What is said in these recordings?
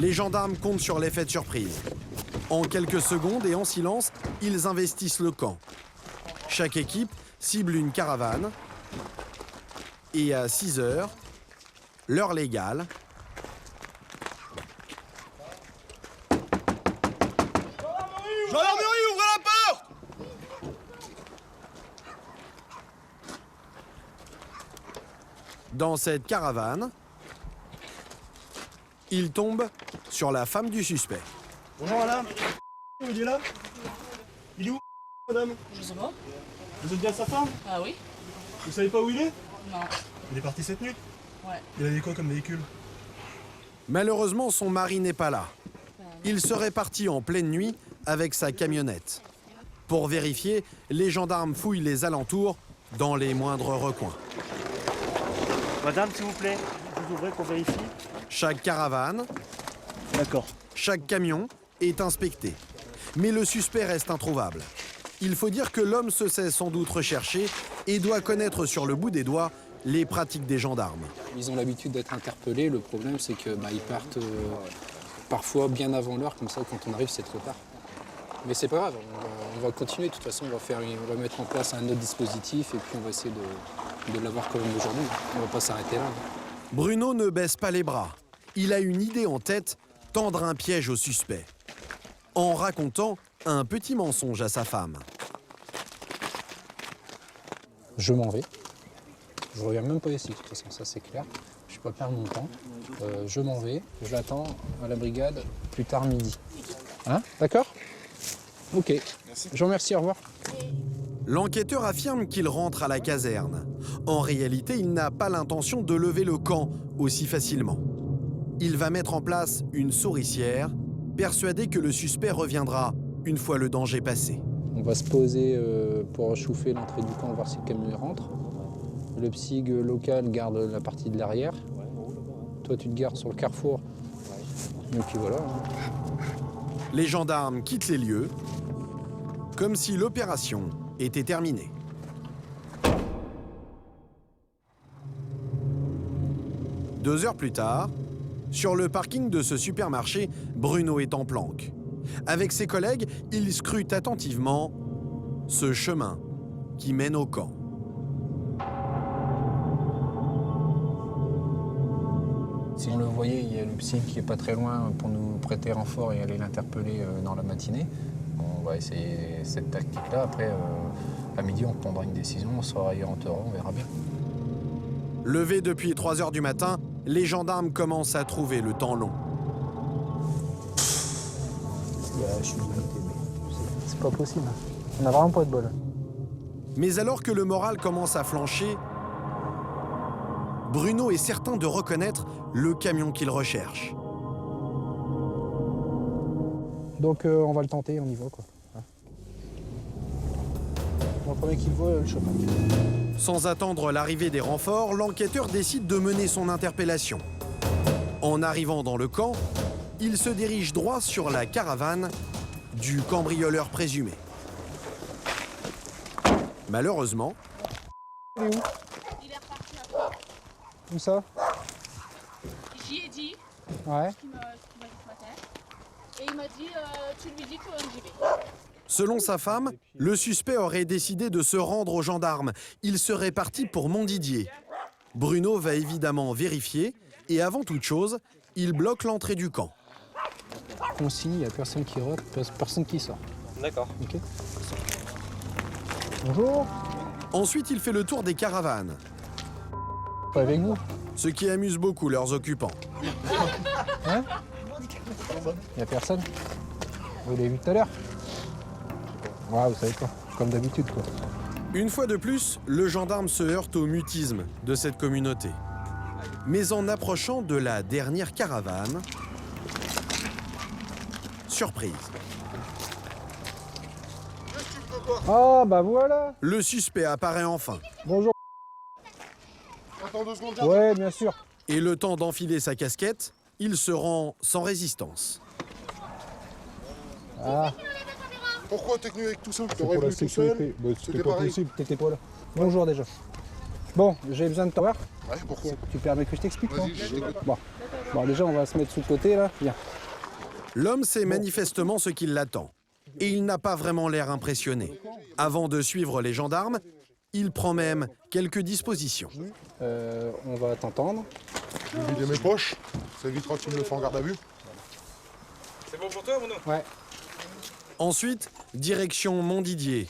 Les gendarmes comptent sur l'effet de surprise. En quelques secondes et en silence, ils investissent le camp. Chaque équipe cible une caravane. Et à 6 heures, l'heure légale, gendarmerie, ouvrez la porte! dans cette caravane, ils tombent sur la femme du suspect. Bonjour madame. Il est là? Il est où madame? Je sais pas. Vous êtes bien sa femme? Ah oui? Vous savez pas où il est? Non. Il est parti cette nuit? Ouais. Il avait quoi comme véhicule? Malheureusement, son mari n'est pas là. Il serait parti en pleine nuit avec sa camionnette. Pour vérifier, les gendarmes fouillent les alentours dans les moindres recoins. Madame, s'il vous plaît, vous ouvrez qu'on vérifie. Chaque caravane, D'accord. chaque camion est inspecté. Mais le suspect reste introuvable. Il faut dire que l'homme se sait sans doute recherché et doit connaître sur le bout des doigts les pratiques des gendarmes. Ils ont l'habitude d'être interpellés. Le problème, c'est qu'ils partent parfois bien avant l'heure, comme ça, quand on arrive, c'est trop tard. Mais c'est pas grave, on va continuer. De toute façon, on va mettre en place un autre dispositif et puis on va essayer de l'avoir quand même aujourd'hui. On va pas s'arrêter là. Bruno ne baisse pas les bras. Il a une idée en tête, tendre un piège au suspect. En racontant un petit mensonge à sa femme. Je m'en vais. Je reviens même pas ici, de toute façon, ça c'est clair. Je ne vais pas perdre mon temps. Je m'en vais, je l'attends à la brigade plus tard midi. Hein? D'accord? Ok. Merci. Je vous remercie, au revoir. L'enquêteur affirme qu'il rentre à la caserne. En réalité, il n'a pas l'intention de lever le camp aussi facilement. Il va mettre en place une souricière, persuadé que le suspect reviendra une fois le danger passé. On va se poser pour chauffer l'entrée du camp, voir si le camion rentre. Le psyg local garde la partie de l'arrière. Toi, tu te gardes sur le carrefour. Et puis voilà. Les gendarmes quittent les lieux, comme si l'opération était terminée. Deux heures plus tard, sur le parking de ce supermarché, Bruno est en planque. Avec ses collègues, il scrute attentivement ce chemin qui mène au camp. Si on le voyait, il y a le psy qui est pas très loin pour nous prêter renfort et aller l'interpeller dans la matinée. On va essayer cette tactique-là. Après, à midi, on prendra une décision, on se réorientera, on verra bien. Levé depuis 3 heures du matin, les gendarmes commencent à trouver le temps long. Je suis limité, mais c'est pas possible. On n'a vraiment pas de bol. Mais alors que le moral commence à flancher, Bruno est certain de reconnaître le camion qu'il recherche. Donc on va le tenter, on y va quoi. Le premier qu'il voit, le chemin. Sans attendre l'arrivée des renforts, l'enquêteur décide de mener son interpellation. En arrivant dans le camp, il se dirige droit sur la caravane du cambrioleur présumé. Malheureusement, Il est où? Il est reparti après. Où ça? J'y ai dit Ouais. ce qu'il m'a dit ce matin. Et il m'a dit, tu lui dis que j'y vais. selon sa femme, le suspect aurait décidé de se rendre aux gendarmes. Il serait parti pour Montdidier. Bruno va évidemment vérifier et avant toute chose, il bloque l'entrée du camp. Consigne, il n'y a personne qui rentre, personne qui sort. D'accord. Ok. Bonjour. Ensuite, il fait le tour des caravanes, Pas avec vous? ce qui amuse beaucoup leurs occupants. Hein? Il n'y a personne? Vous l'avez vu tout à l'heure? Ouais, vous savez quoi, comme d'habitude quoi. Une fois de plus, le gendarme se heurte au mutisme de cette communauté. Mais en approchant de la dernière caravane, surprise, Ah bah voilà. le suspect apparaît enfin. Bonjour. Attends 2 secondes. Ouais, bien sûr. Et le temps d'enfiler sa casquette, il se rend sans résistance. Ah, Pourquoi t'es venu avec tout ça? c'est T'aurais pour la venu tout seul? sécurité. Bah, C'était c'était pas pareil. possible, t'étais pas là. Bonjour déjà. Bon, j'ai besoin de t'avoir. Ouais, pourquoi? Tu permets que je t'explique, non? Vas-y, je t'écoute. Bon, déjà on va se mettre sous le côté là. Viens. L'homme sait manifestement ce qui l'attend. Et il n'a pas vraiment l'air impressionné. Avant de suivre les gendarmes, il prend même quelques dispositions. On va t'entendre. Je vais vider mes poches, ça évitera que tu me le fais en garde à vue. C'est bon pour toi, Bruno? Ouais. Ensuite, direction Montdidier.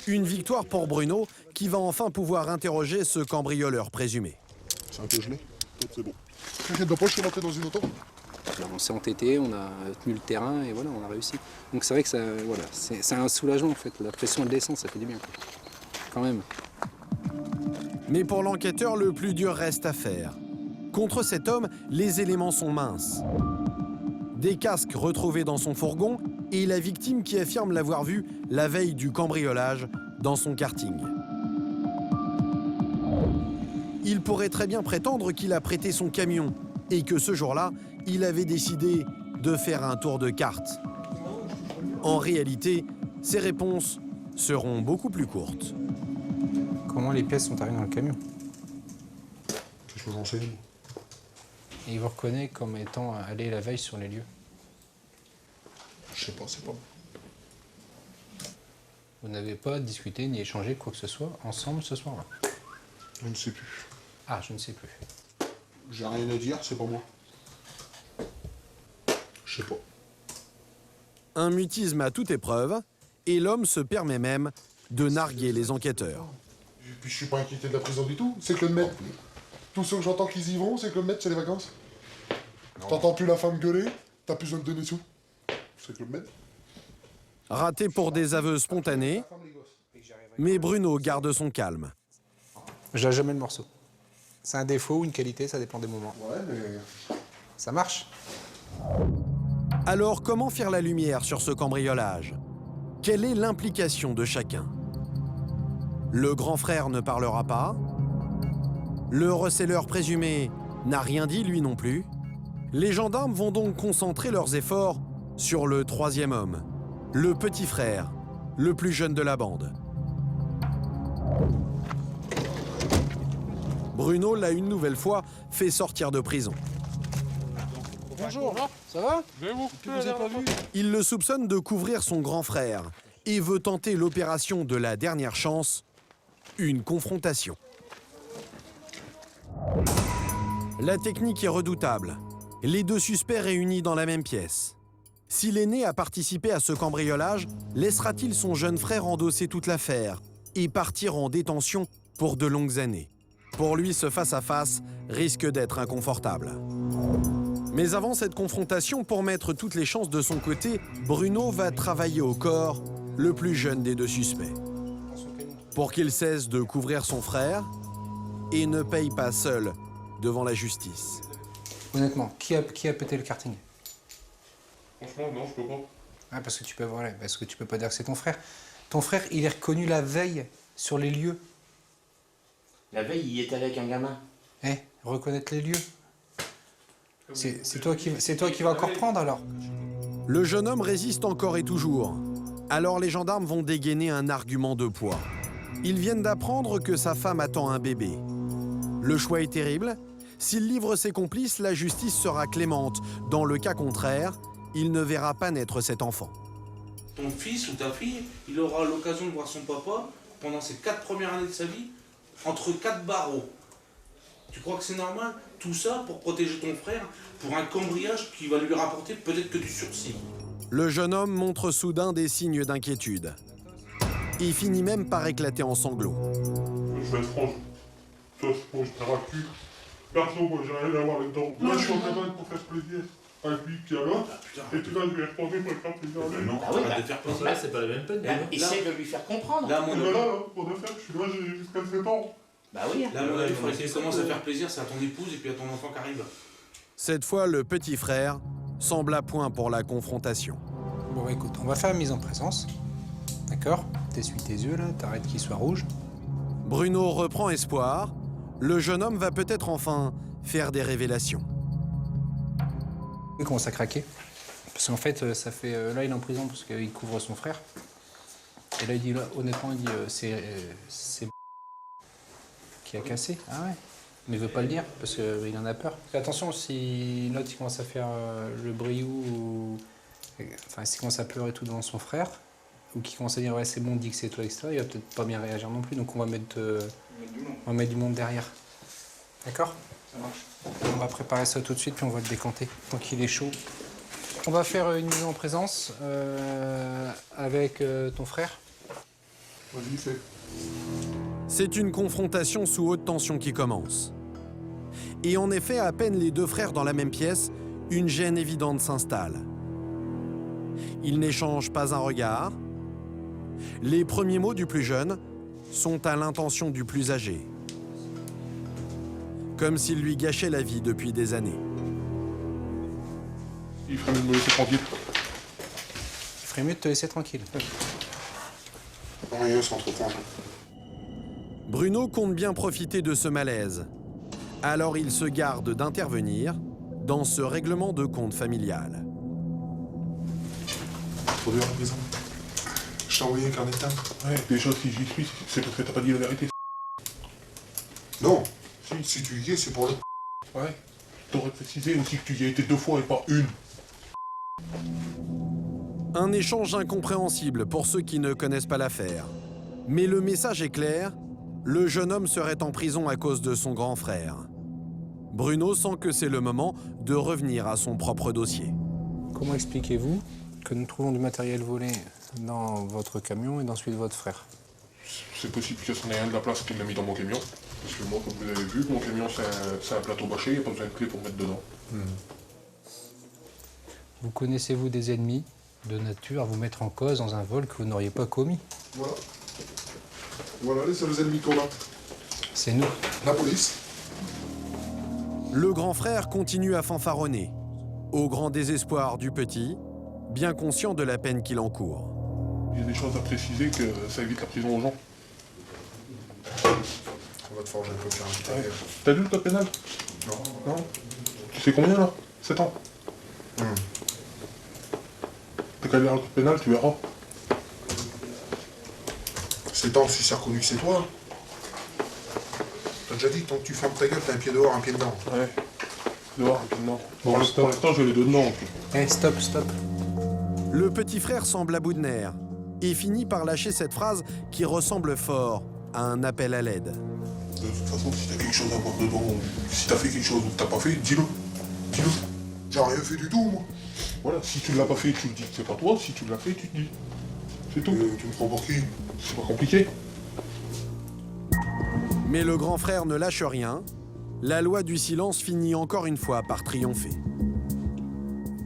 Une victoire pour Bruno, qui va enfin pouvoir interroger ce cambrioleur présumé. C'est un peu gelé, peut-être c'est bon. T'inquiète pas, je suis rentré dans une auto. Alors, on s'est entêté, on a tenu le terrain et voilà, on a réussi. Donc c'est vrai que ça, voilà, c'est un soulagement en fait. La pression elle descend, ça fait du bien. Quoi. Quand même. Mais pour l'enquêteur, le plus dur reste à faire. Contre cet homme, les éléments sont minces. Des casques retrouvés dans son fourgon et la victime qui affirme l'avoir vu la veille du cambriolage dans son karting. Il pourrait très bien prétendre qu'il a prêté son camion et que ce jour-là, il avait décidé de faire un tour de cartes. En réalité, ses réponses seront beaucoup plus courtes. Comment les pièces sont arrivées dans le camion? Qu'est-ce que j'en sais? Et il vous reconnaît comme étant allé la veille sur les lieux. Je sais pas, c'est pas bon. Vous n'avez pas discuté ni échangé quoi que ce soit ensemble ce soir-là? Je ne sais plus. Ah, je ne sais plus. J'ai rien à dire, c'est pas moi. Je sais pas. Un mutisme à toute épreuve, et l'homme se permet même de narguer les enquêteurs. Et puis je suis pas inquiété de la prison du tout, c'est que le maître. Tous ceux que j'entends qu'ils y vont, c'est que le maître c'est les vacances. T'entends plus la femme gueuler, t'as plus besoin de donner sous. C'est que le maître. Raté pour des aveux spontanés, mais Bruno garde son calme. J'ai jamais le morceau. C'est un défaut ou une qualité, ça dépend des moments. Ouais, mais. Ça marche? Alors comment faire la lumière sur ce cambriolage? Quelle est l'implication de chacun? Le grand frère ne parlera pas. Le receleur présumé n'a rien dit lui non plus. Les gendarmes vont donc concentrer leurs efforts sur le troisième homme, le petit frère, le plus jeune de la bande. Bruno l'a une nouvelle fois fait sortir de prison. Bonjour, ça va? Il le soupçonne de couvrir son grand frère et veut tenter l'opération de la dernière chance, une confrontation. La technique est redoutable. Les deux suspects réunis dans la même pièce. Si l'aîné a participé à ce cambriolage, laissera-t-il son jeune frère endosser toute l'affaire et partir en détention pour de longues années? Pour lui, ce face-à-face risque d'être inconfortable. Mais avant cette confrontation, pour mettre toutes les chances de son côté, Bruno va travailler au corps le plus jeune des deux suspects. Pour qu'il cesse de couvrir son frère et ne paye pas seul devant la justice. Honnêtement, qui a pété le karting? Franchement, non, je peux pas. Ah, parce que tu peux pas dire que c'est ton frère. Ton frère, il est reconnu la veille sur les lieux. La veille, il était avec un gamin. Eh, reconnaître les lieux. C'est toi qui vas encore prendre alors. Le jeune homme résiste encore et toujours. Alors les gendarmes vont dégainer un argument de poids. Ils viennent d'apprendre que sa femme attend un bébé. Le choix est terrible. S'il livre ses complices, la justice sera clémente. Dans le cas contraire, il ne verra pas naître cet enfant. Ton fils ou ta fille, il aura l'occasion de voir son papa pendant ses 4 premières années de sa vie, entre 4 barreaux. Tu crois que c'est normal? Tout ça pour protéger ton frère, pour un cambriolage qui va lui rapporter peut-être que du sursis. Le jeune homme montre soudain des signes d'inquiétude. Il finit même par éclater en sanglots. Je vais être franc. Ça, je te raccule. Perso, moi, j'ai rien à voir là-dedans. Moi, je suis en train pour faire plaisir à lui qui a là. Et puis là, je vais répondre pour faire plaisir à lui. Non, Ah oui, arrête de faire plaisir. là, c'est pas la même peine. essaye de lui faire comprendre. Là, mon Mais avis, là, pour de faire, je suis là, j'ai jusqu'à 7 ans. Bah oui. là, mon avis, il faudrait que tu commences à faire plaisir, c'est à ton épouse et puis à ton enfant qui arrive. Cette fois, le petit frère semble à point pour la confrontation. Bon, bah, écoute, on va faire la mise en présence. D'accord? T'essuies tes yeux là, t'arrêtes qu'ils soient rouges. Bruno reprend espoir. Le jeune homme va peut-être enfin faire des révélations. Il commence à craquer. Parce qu'en fait, ça fait. Là, il est en prison parce qu'il couvre son frère. Et là, il dit, là, honnêtement, il dit, c'est qui a cassé. Ah ouais. Mais il veut pas le dire parce qu'il en a peur. Fais attention, si l'autre il commence à faire le briou enfin, s'il commence à pleurer tout devant son frère, ou qu'il commence à dire ouais c'est bon, dis que c'est toi, etc., il va peut-être pas bien réagir non plus, donc on va mettre du monde derrière. D'accord ? Ça marche. On va préparer ça tout de suite, puis on va le décanter, tant qu'il est chaud. On va faire une mise en présence avec ton frère. Vas-y, fais. C'est une confrontation sous haute tension qui commence. Et en effet, à peine les deux frères dans la même pièce, une gêne évidente s'installe. Ils n'échangent pas un regard. Les premiers mots du plus jeune sont à l'intention du plus âgé. Comme s'il lui gâchait la vie depuis des années. Il ferait mieux de me laisser tranquille. Il ferait mieux de te laisser tranquille. Rien, c'est entre points. Bruno compte bien profiter de ce malaise. Alors il se garde d'intervenir dans ce règlement de compte familial. Faut dire à la maison. Je t'ai envoyé un carnet de table. Ouais, déjà, si j'y suis, c'est parce que t'as pas dit la vérité. Non, si tu y es, c'est pour le... Ouais. T'aurais précisé aussi que tu y as été 2 fois et pas une. Un échange incompréhensible pour ceux qui ne connaissent pas l'affaire. Mais le message est clair, le jeune homme serait en prison à cause de son grand frère. Bruno sent que c'est le moment de revenir à son propre dossier. Comment expliquez-vous que nous trouvons du matériel volé dans votre camion et dans celui de votre frère? C'est possible que c'en ait un de la place qui l'a mis dans mon camion. Parce que moi, comme vous avez vu, mon camion, c'est un plateau bâché, il n'y a pas besoin de clé pour mettre dedans. Vous connaissez-vous des ennemis de nature à vous mettre en cause dans un vol que vous n'auriez pas commis? Voilà. Voilà les seuls ennemis qu'on a. C'est nous. La police. Le grand frère continue à fanfaronner, au grand désespoir du petit, bien conscient de la peine qu'il encourt. Il y a des choses à préciser que ça évite la prison aux gens. On va te forger un peu faire un petit arrière. T'as lu le code pénal? Non. Non. Tu sais combien là? 7 ans. T'as qu'à lire le code pénal, tu verras. 7 ans, si c'est reconnu que c'est toi. T'as déjà dit, tant que tu fermes ta gueule, t'as un pied dehors, un pied dedans. Ouais. Dehors, maintenant. Bon, pour l'instant, je vais les deux dedans. Eh, stop. Le petit frère semble à bout de nerfs et finit par lâcher cette phrase qui ressemble fort à un appel à l'aide. De toute façon, si t'as quelque chose à voir dedans, ou si t'as fait quelque chose ou que t'as pas fait, dis-le. Dis-le. J'ai rien fait du tout, moi. Voilà, si tu l'as pas fait, tu le dis que c'est pas toi. Si tu l'as fait, tu te dis. C'est tout. Tu me prends pour qui? C'est pas compliqué. Mais le grand frère ne lâche rien. La loi du silence finit encore une fois par triompher.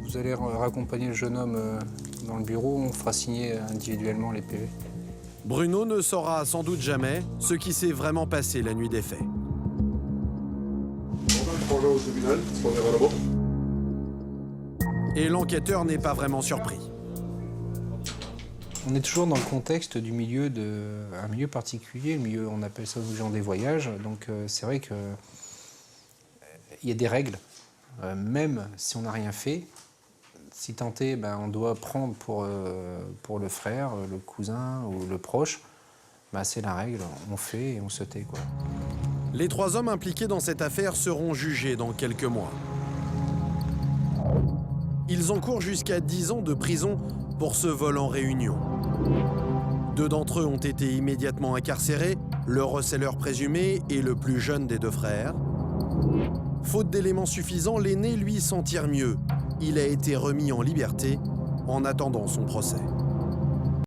Vous allez raccompagner le jeune homme dans le bureau, on fera signer individuellement les PV. Bruno ne saura sans doute jamais ce qui s'est vraiment passé la nuit des faits. Je prends au tribunal, on verra là-bas. Et l'enquêteur n'est pas vraiment surpris. On est toujours dans le contexte du milieu un milieu particulier, le milieu, on appelle ça les gens des voyages, donc c'est vrai que il y a des règles, même si on n'a rien fait. Si tant est, on doit prendre pour le frère, le cousin ou le proche, c'est la règle, on fait et on se tait, quoi. Les 3 hommes impliqués dans cette affaire seront jugés dans quelques mois. Ils encourent jusqu'à 10 ans de prison pour ce vol en réunion. 2 d'entre eux ont été immédiatement incarcérés, le receleur présumé et le plus jeune des 2 frères. Faute d'éléments suffisants, l'aîné, lui, s'en tire mieux. Il a été remis en liberté en attendant son procès.